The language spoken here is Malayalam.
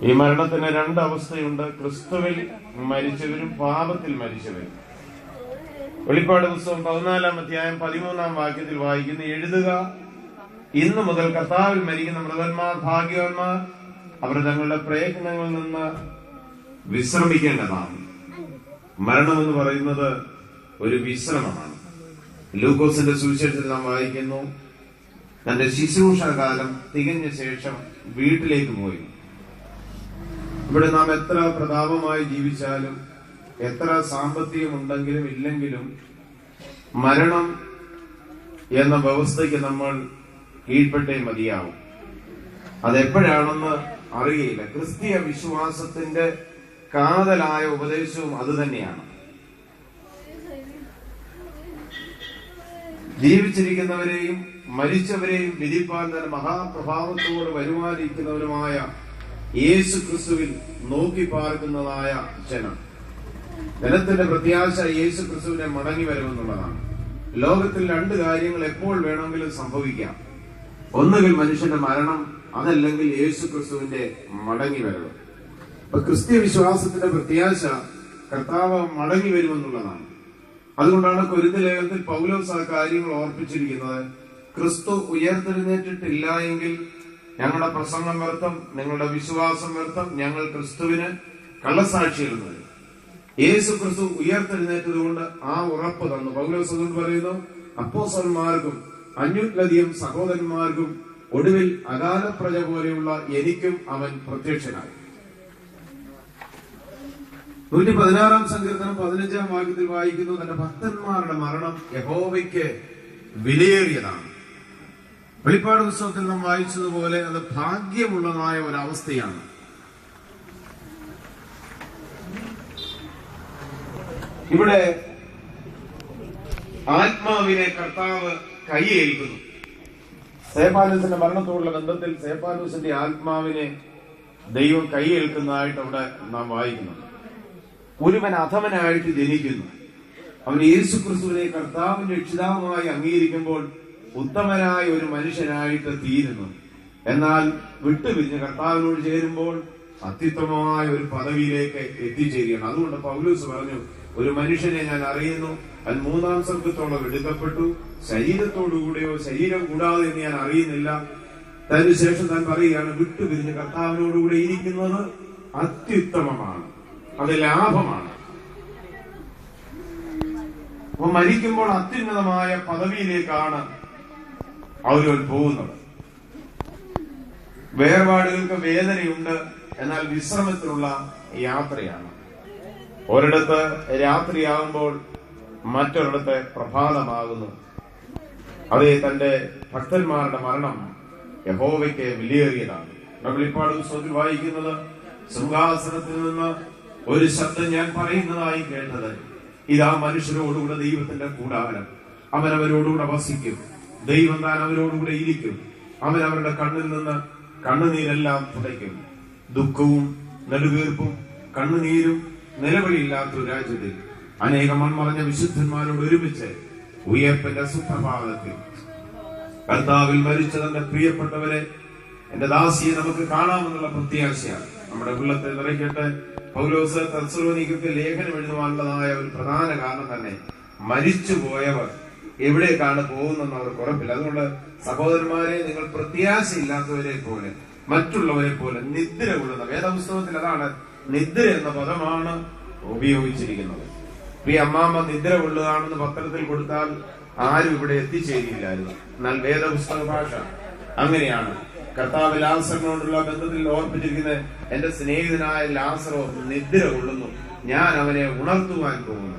ഈ മരണത്തിന് രണ്ടവസ്ഥയുണ്ട്: ക്രിസ്തുവിൽ മരിച്ചവരും പാപത്തിൽ മരിച്ചവരും. വെളിപ്പാട് പുസ്തകം 14-ാം അധ്യായം 13-ാം വാക്യത്തിൽ വായിക്കുന്നു: എഴുതുക, ഇന്നു മുതൽ കർത്താവിൽ മരിക്കുന്ന മൃതന്മാർ ഭാഗ്യവാന്മാർ, അവർ തങ്ങളുടെ പ്രയത്നങ്ങളിൽ നിന്ന് വിശ്രമിക്കേണ്ടതാണ്. മരണമെന്ന് പറയുന്നത് ഒരു വിശ്രമമാണ്. ലൂക്കോസിന്റെ സുവിശേഷത്തിൽ നാം വായിക്കുന്നു, തന്റെ ശുശ്രൂഷാകാലം തികഞ്ഞ ശേഷം വീട്ടിലേക്ക് പോയി. ഇവിടെ നാം എത്ര പ്രതാപമായി ജീവിച്ചാലും, എത്ര സാമ്പത്തികം ഉണ്ടെങ്കിലും ഇല്ലെങ്കിലും, മരണം എന്ന വ്യവസ്ഥയ്ക്ക് നമ്മൾ കീഴ്പ്പെട്ടേ മതിയാവും. അതെപ്പോഴാണെന്ന് അറിയില്ല. ക്രിസ്തീയ വിശ്വാസത്തിന്റെ കാതലായ ഉപദേശവും അതുതന്നെയാണ്. ജീവിച്ചിരിക്കുന്നവരെയും മരിച്ചവരെയും വിധിപ്പാൻ തന്നെ മഹാപ്രഭാവത്തോട് വരുമാനിക്കുന്നവരുമായ യേശു ക്രിസ്തുവിൽ നോക്കി പാർക്കുന്നതായ ജനം. ജനത്തിന്റെ പ്രത്യാശ യേശു ക്രിസ്തുവിനെ മടങ്ങി വരുമെന്നുള്ളതാണ്. ലോകത്തിൽ രണ്ട് കാര്യങ്ങൾ എപ്പോൾ വേണമെങ്കിലും സംഭവിക്കാം: ഒന്നുകിൽ മനുഷ്യന്റെ മരണം, അതല്ലെങ്കിൽ യേശു ക്രിസ്തുവിന്റെ മടങ്ങി വരവ്. അപ്പൊ ക്രിസ്തീയ വിശ്വാസത്തിന്റെ പ്രത്യാശ കർത്താവ് മടങ്ങി വരുമെന്നുള്ളതാണ്. അതുകൊണ്ടാണ് കൊരിന്ത്യർ ലേഖനത്തിൽ പൗലോസ് ആ കാര്യങ്ങൾ ഓർപ്പിച്ചിരിക്കുന്നത്: ക്രിസ്തു ഉയർത്തെഴുന്നേറ്റിട്ടില്ല എങ്കിൽ ഞങ്ങളുടെ പ്രസംഗം വ്യർത്ഥം, നിങ്ങളുടെ വിശ്വാസം വ്യർത്ഥം, ഞങ്ങൾ ക്രിസ്തുവിന് കള്ളസാക്ഷിയിടുന്നത്. യേശു ക്രിസ്തു ഉയർത്തെഴുന്നേറ്റതുകൊണ്ട് ആ ഉറപ്പ് തന്നു. പൗലോസ് അതുകൊണ്ട് പറയുന്നു, അപ്പോസ്തലന്മാർക്കും 500-ലധികം സഹോദരന്മാർക്കും ഒടുവിൽ അകാലപ്രജ പോലെയുള്ള എനിക്കും അവൻ പ്രത്യക്ഷനായി. 116-ാം സങ്കീർത്തനം 15-ാം വാക്യത്തിൽ വായിക്കുന്നു, തന്റെ ഭക്തന്മാരുടെ മരണം യഹോവയ്ക്ക് വിലയേറിയതാണ്. വെളിപ്പാട് പുസ്തകത്തിൽ നാം വായിച്ചതുപോലെ അത് ഭാഗ്യമുള്ളതായ ഒരവസ്ഥയാണ്. ഇവിടെ ആത്മാവിനെ കർത്താവ് കൈയേൽക്കുന്നു. സ്തേഫാനോസിന്റെ മരണത്തോടുള്ള ബന്ധത്തിൽ സ്തേഫാനോസിന്റെ ആത്മാവിനെ ദൈവം കൈയേൽക്കുന്നതായിട്ട് അവിടെ നാം വായിക്കുന്നുണ്ട്. ഒരുവൻ അധമനായിട്ട് ജനിക്കുന്നു. അവൻ യേശു ക്രിസ്തുവിനെ കർത്താവിന്റെ രക്ഷിതാവുമായി അംഗീകരിക്കുമ്പോൾ ഉത്തമനായ ഒരു മനുഷ്യനായിട്ട് തീരുന്നു. എന്നാൽ വിട്ടുപിരിഞ്ഞ് കർത്താവിനോട് ചേരുമ്പോൾ അത്യുത്തമമായ ഒരു പദവിയിലേക്ക് എത്തിച്ചേരുകയാണ്. അതുകൊണ്ട് പൗലോസ് പറഞ്ഞു, ഒരു മനുഷ്യനെ ഞാൻ അറിയുന്നു, അവൻ 3-ാം സ്വർഗ്ഗത്തോളം എടുക്കപ്പെട്ടു, ശരീരത്തോടുകൂടെയോ ശരീരം കൂടാതെ എന്ന് ഞാൻ അറിയുന്നില്ല. അതിനുശേഷം താൻ പറയുകയാണ്, വിട്ടുപിരിഞ്ഞ് കർത്താവിനോടുകൂടെ ഇരിക്കുന്നത് അത്യുത്തമമാണ്, അത് ലാഭമാണ്. അപ്പൊ മരിക്കുമ്പോൾ അത്യുന്നതമായ പദവിയിലേക്കാണ് അവരവൻ പോകുന്നത്. വേർപാടുകൾക്ക് വേദനയുണ്ട്, എന്നാൽ വിശ്രമത്തിലുള്ള യാത്രയാണ്. ഒരിടത്ത് രാത്രിയാകുമ്പോൾ മറ്റൊരിടത്ത് പ്രഭാതമാകുന്നു. അതേ, തന്റെ ഭക്തന്മാരുടെ മരണം യഹോവയ്ക്ക് വിലയേറിയതാണ്. വെളിപ്പാട് പുസ്തകത്തിൽ വായിക്കുന്നത്, സിംഹാസനത്തിൽ നിന്ന് ഒരു ശബ്ദം ഞാൻ പറയുന്നതായി കേട്ടത്, ഇതാ മനുഷ്യരോടുകൂടെ ദൈവത്തിന്റെ കൂടാരം, അവൻ അവരോടുകൂടെ വസിക്കും, ദൈവം താൻ അവരോടുകൂടെ ഇരിക്കും, അവൻ അവരുടെ കണ്ണിൽ നിന്ന് കണ്ണുനീരെല്ലാം തുടയ്ക്കും. ദുഃഖവും നെടുവീർപ്പും കണ്ണുനീരും നിലവിളിയില്ലാത്ത ഒരു രാജ്യത്തിൽ അനേകം മൺമറഞ്ഞ വിശുദ്ധന്മാരോട് ഒരുമിച്ച് ഉയർപ്പിന്റെ സുപ്രഭാതത്തിൽ കർത്താവിൽ മരിച്ച തന്റെ പ്രിയപ്പെട്ടവരെ, എന്റെ ദാസിയെ നമുക്ക് കാണാമെന്നുള്ള പ്രത്യാശയാണ് നമ്മുടെ ഉള്ളത്തെ നിറയ്ക്കട്ടെ. പൗലോസ് തെസ്സലോനിക്കർക്ക് ലേഖനം എഴുതുവാനുള്ളതായ ഒരു പ്രധാന കാരണം തന്നെ മരിച്ചുപോയവർ എവിടേക്കാണ് പോകുന്നെന്ന് അവർക്ക് ഉറപ്പില്ല. അതുകൊണ്ട് സഹോദരന്മാരെ, നിങ്ങൾ പ്രത്യാശയില്ലാത്തവരെ പോലെ, മറ്റുള്ളവരെ പോലെ നിദ്ര കൊള്ളുന്ന, വേദപുസ്തകത്തിൽ അതാണ് നിദ്ര എന്ന പദമാണ് ഉപയോഗിച്ചിരിക്കുന്നത്. ഈ അമ്മാമ്മ നിദ്ര കൊള്ളുകയാണെന്ന് പത്രത്തിൽ കൊടുത്താൽ ആരും ഇവിടെ എത്തിച്ചേരില്ലായിരുന്നു. എന്നാൽ വേദപുസ്തക ഭാഷ അങ്ങനെയാണ്. കർത്താവ് ലാസറിനോടുള്ള ബന്ധത്തിൽ ഓർപ്പിച്ചിരിക്കുന്നത്, എന്റെ സ്നേഹിതനായ ലാസറോ നിദ്ര കൊള്ളുന്നു, ഞാൻ അവനെ ഉണർത്തുവാൻ പോകുന്നു.